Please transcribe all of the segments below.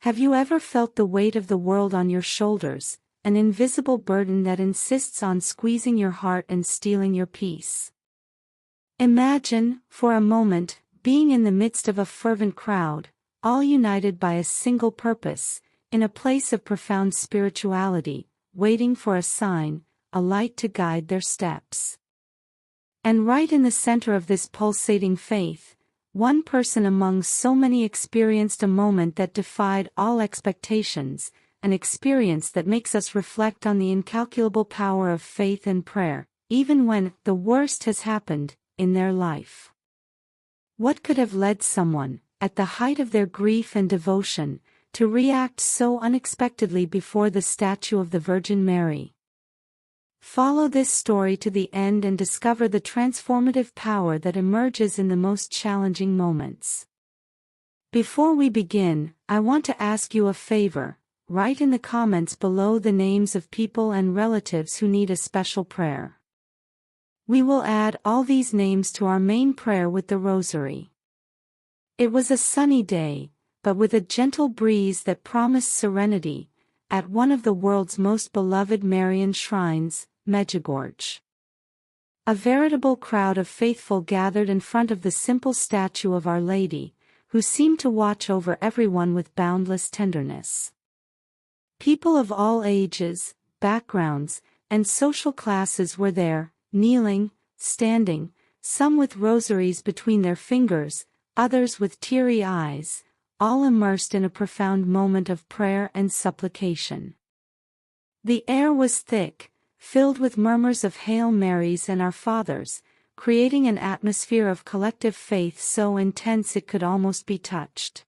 Have you ever felt the weight of the world on your shoulders, an invisible burden that insists on squeezing your heart and stealing your peace? Imagine, for a moment, being in the midst of a fervent crowd, all united by a single purpose, in a place of profound spirituality, waiting for a sign, a light to guide their steps. And right in the center of this pulsating faith, one person among so many experienced a moment that defied all expectations, an experience that makes us reflect on the incalculable power of faith and prayer, even when the worst has happened in their life. What could have led someone, at the height of their grief and devotion, to react so unexpectedly before the statue of the Virgin Mary? Follow this story to the end and discover the transformative power that emerges in the most challenging moments. Before we begin, I want to ask you a favor. Write in the comments below the names of people and relatives who need a special prayer. We will add all these names to our main prayer with the rosary. It was a sunny day, but with a gentle breeze that promised serenity, at one of the world's most beloved Marian shrines, Medjugorje. A veritable crowd of faithful gathered in front of the simple statue of Our Lady, who seemed to watch over everyone with boundless tenderness. People of all ages, backgrounds, and social classes were there, kneeling, standing, some with rosaries between their fingers, others with teary eyes, all immersed in a profound moment of prayer and supplication. The air was thick, filled with murmurs of Hail Marys and Our Fathers, creating an atmosphere of collective faith so intense it could almost be touched.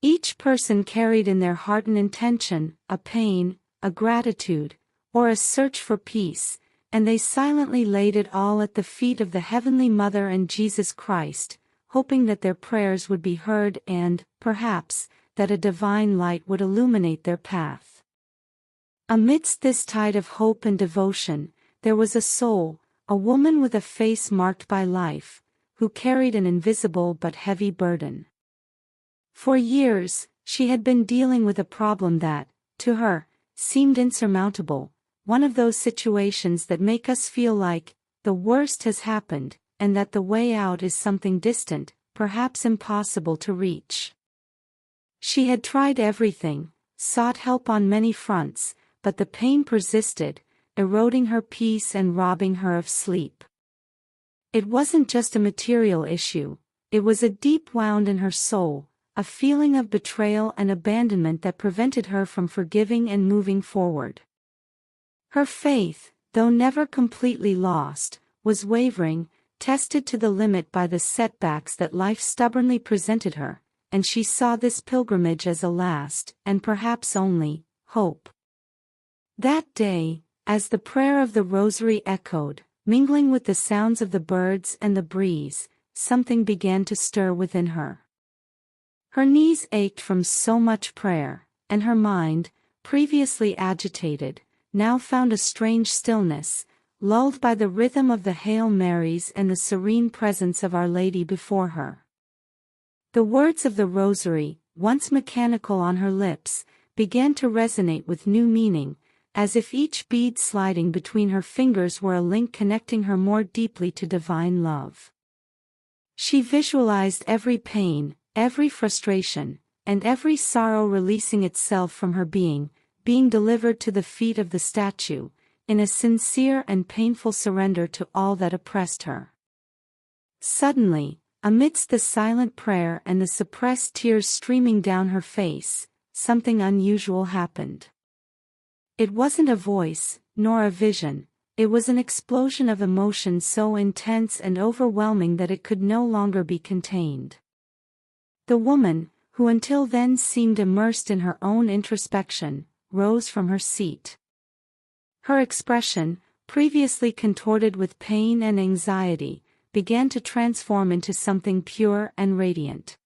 Each person carried in their heart an intention, a pain, a gratitude, or a search for peace, and they silently laid it all at the feet of the Heavenly Mother and Jesus Christ, hoping that their prayers would be heard and, perhaps, that a divine light would illuminate their path. Amidst this tide of hope and devotion, there was a soul, a woman with a face marked by life, who carried an invisible but heavy burden. For years, she had been dealing with a problem that, to her, seemed insurmountable, one of those situations that make us feel like the worst has happened, and that the way out is something distant, perhaps impossible to reach. She had tried everything, sought help on many fronts, but the pain persisted, eroding her peace and robbing her of sleep. It wasn't just a material issue, it was a deep wound in her soul, a feeling of betrayal and abandonment that prevented her from forgiving and moving forward. Her faith, though never completely lost, was wavering, tested to the limit by the setbacks that life stubbornly presented her, and she saw this pilgrimage as a last, and perhaps only, hope. That day, as the prayer of the rosary echoed, mingling with the sounds of the birds and the breeze, something began to stir within her. Her knees ached from so much prayer, and her mind, previously agitated, now found a strange stillness, lulled by the rhythm of the Hail Marys and the serene presence of Our Lady before her. The words of the rosary, once mechanical on her lips, began to resonate with new meaning, as if each bead sliding between her fingers were a link connecting her more deeply to divine love. She visualized every pain, every frustration, and every sorrow releasing itself from her being delivered to the feet of the statue, in a sincere and painful surrender to all that oppressed her. Suddenly, amidst the silent prayer and the suppressed tears streaming down her face, something unusual happened. It wasn't a voice, nor a vision, it was an explosion of emotion so intense and overwhelming that it could no longer be contained. The woman, who until then seemed immersed in her own introspection, rose from her seat. Her expression, previously contorted with pain and anxiety, began to transform into something pure and radiant.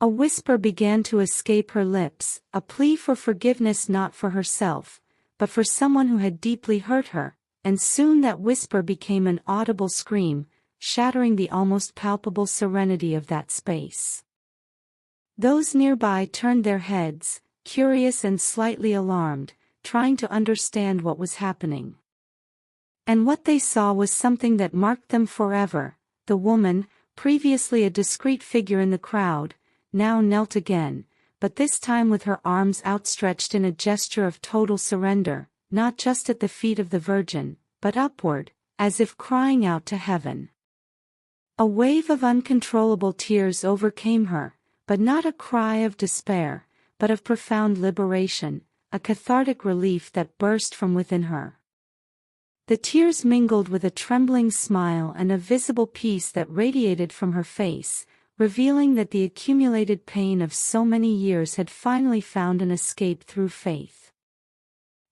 A whisper began to escape her lips, a plea for forgiveness not for herself, but for someone who had deeply hurt her, and soon that whisper became an audible scream, shattering the almost palpable serenity of that space. Those nearby turned their heads, curious and slightly alarmed, trying to understand what was happening. And what they saw was something that marked them forever. The woman, previously a discreet figure in the crowd, now knelt again, but this time with her arms outstretched in a gesture of total surrender, not just at the feet of the Virgin, but upward, as if crying out to heaven. A wave of uncontrollable tears overcame her, but not a cry of despair, but of profound liberation, a cathartic relief that burst from within her. The tears mingled with a trembling smile and a visible peace that radiated from her face, revealing that the accumulated pain of so many years had finally found an escape through faith.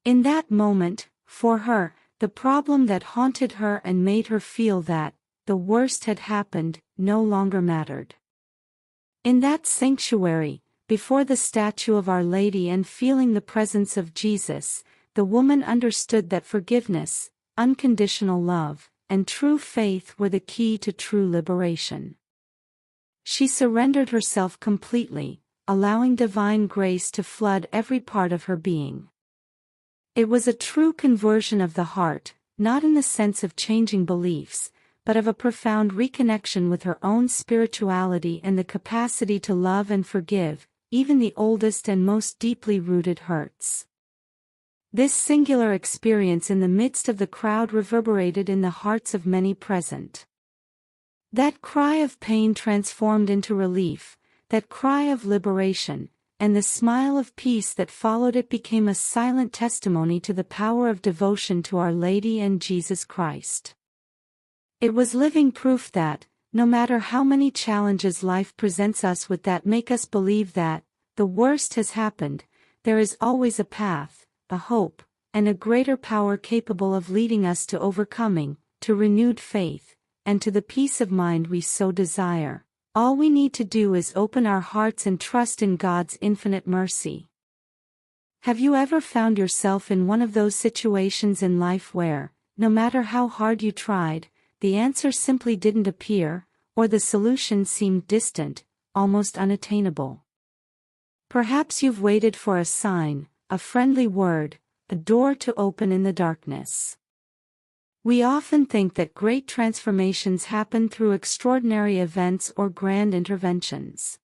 In that moment, for her, the problem that haunted her and made her feel that the worst had happened no longer mattered. In that sanctuary, before the statue of Our Lady and feeling the presence of Jesus, the woman understood that forgiveness, unconditional love, and true faith were the key to true liberation. She surrendered herself completely, allowing divine grace to flood every part of her being. It was a true conversion of the heart, not in the sense of changing beliefs, but of a profound reconnection with her own spirituality and the capacity to love and forgive, even the oldest and most deeply rooted hurts. This singular experience in the midst of the crowd reverberated in the hearts of many present. That cry of pain transformed into relief, that cry of liberation, and the smile of peace that followed it became a silent testimony to the power of devotion to Our Lady and Jesus Christ. It was living proof that, no matter how many challenges life presents us with that make us believe that the worst has happened, there is always a path, a hope, and a greater power capable of leading us to overcoming, to renewed faith, and to the peace of mind we so desire. All we need to do is open our hearts and trust in God's infinite mercy. Have you ever found yourself in one of those situations in life where, no matter how hard you tried, the answer simply didn't appear, or the solution seemed distant, almost unattainable? Perhaps you've waited for a sign, a friendly word, a door to open in the darkness. We often think that great transformations happen through extraordinary events or grand interventions.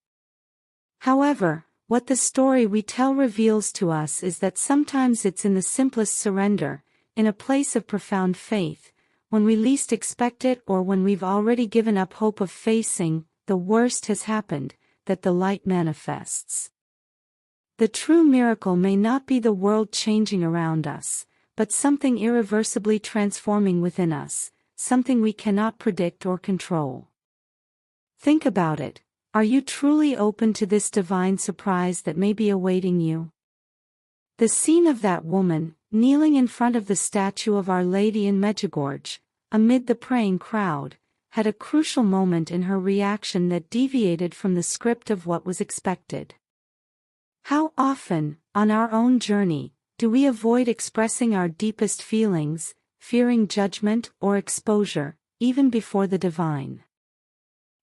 However, what the story we tell reveals to us is that sometimes it's in the simplest surrender, in a place of profound faith, when we least expect it or when we've already given up hope of facing the worst has happened, that the light manifests. The true miracle may not be the world changing around us, but something irreversibly transforming within us, something we cannot predict or control. Think about it. Are you truly open to this divine surprise that may be awaiting you? The scene of that woman, kneeling in front of the statue of Our Lady in Medjugorje, amid the praying crowd, had a crucial moment in her reaction that deviated from the script of what was expected. How often, on our own journey, do we avoid expressing our deepest feelings, fearing judgment or exposure, even before the divine?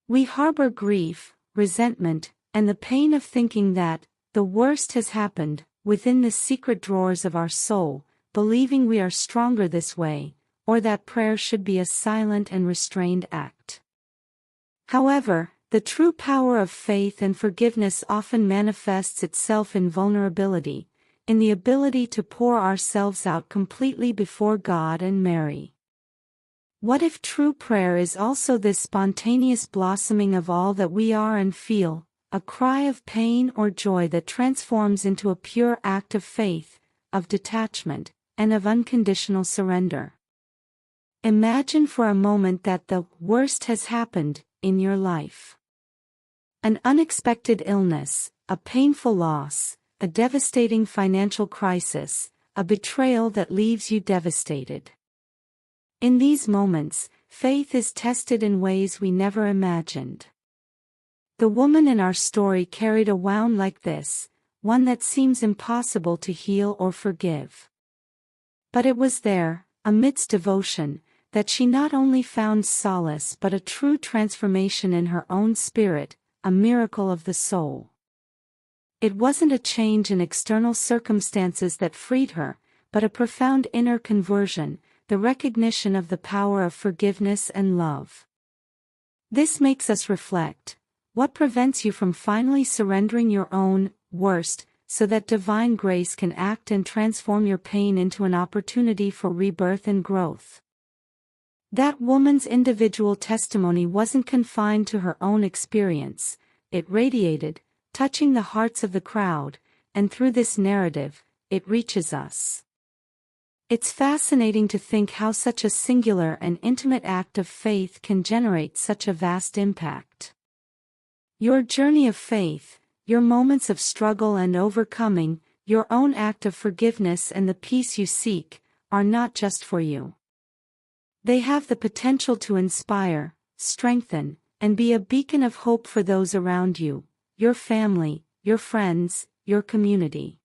We harbor grief, resentment, and the pain of thinking that the worst has happened within the secret drawers of our soul, believing we are stronger this way, or that prayer should be a silent and restrained act. However, the true power of faith and forgiveness often manifests itself in vulnerability, in the ability to pour ourselves out completely before God and Mary. What if true prayer is also this spontaneous blossoming of all that we are and feel, a cry of pain or joy that transforms into a pure act of faith, of detachment, and of unconditional surrender? Imagine for a moment that the worst has happened in your life. An unexpected illness, a painful loss, a devastating financial crisis, a betrayal that leaves you devastated. In these moments, faith is tested in ways we never imagined. The woman in our story carried a wound like this, one that seems impossible to heal or forgive. But it was there, amidst devotion, that she not only found solace but a true transformation in her own spirit, a miracle of the soul. It wasn't a change in external circumstances that freed her, but a profound inner conversion, the recognition of the power of forgiveness and love. This makes us reflect. What prevents you from finally surrendering your own worst, so that divine grace can act and transform your pain into an opportunity for rebirth and growth? That woman's individual testimony wasn't confined to her own experience, it radiated, touching the hearts of the crowd, and through this narrative, it reaches us. It's fascinating to think how such a singular and intimate act of faith can generate such a vast impact. Your journey of faith, your moments of struggle and overcoming, your own act of forgiveness and the peace you seek, are not just for you. They have the potential to inspire, strengthen, and be a beacon of hope for those around you, your family, your friends, your community.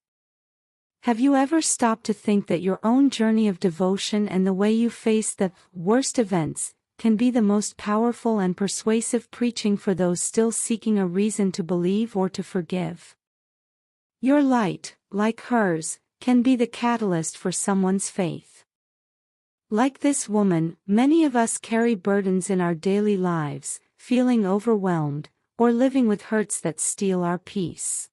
Have you ever stopped to think that your own journey of devotion and the way you face the worst events can be the most powerful and persuasive preaching for those still seeking a reason to believe or to forgive? Your light, like hers, can be the catalyst for someone's faith. Like this woman, many of us carry burdens in our daily lives, feeling overwhelmed, or living with hurts that steal our peace.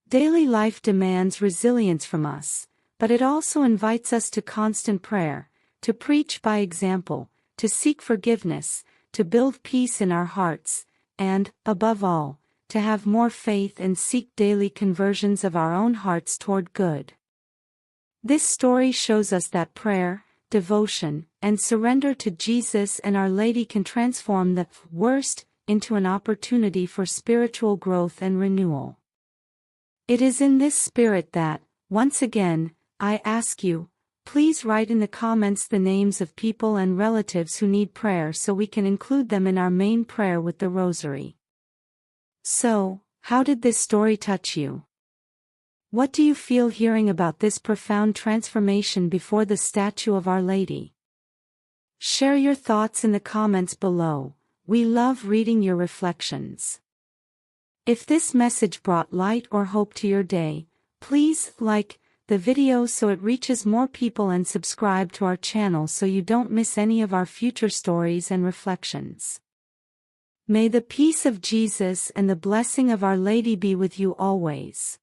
Daily life demands resilience from us, but it also invites us to constant prayer, to preach by example, to seek forgiveness, to build peace in our hearts, and, above all, to have more faith and seek daily conversions of our own hearts toward good. This story shows us that prayer, devotion, and surrender to Jesus and Our Lady can transform the worst into an opportunity for spiritual growth and renewal. It is in this spirit that, once again, I ask you, please write in the comments the names of people and relatives who need prayer so we can include them in our main prayer with the Rosary. So, how did this story touch you? What do you feel hearing about this profound transformation before the statue of Our Lady? Share your thoughts in the comments below. We love reading your reflections. If this message brought light or hope to your day, please like the video so it reaches more people and subscribe to our channel so you don't miss any of our future stories and reflections. May the peace of Jesus and the blessing of Our Lady be with you always.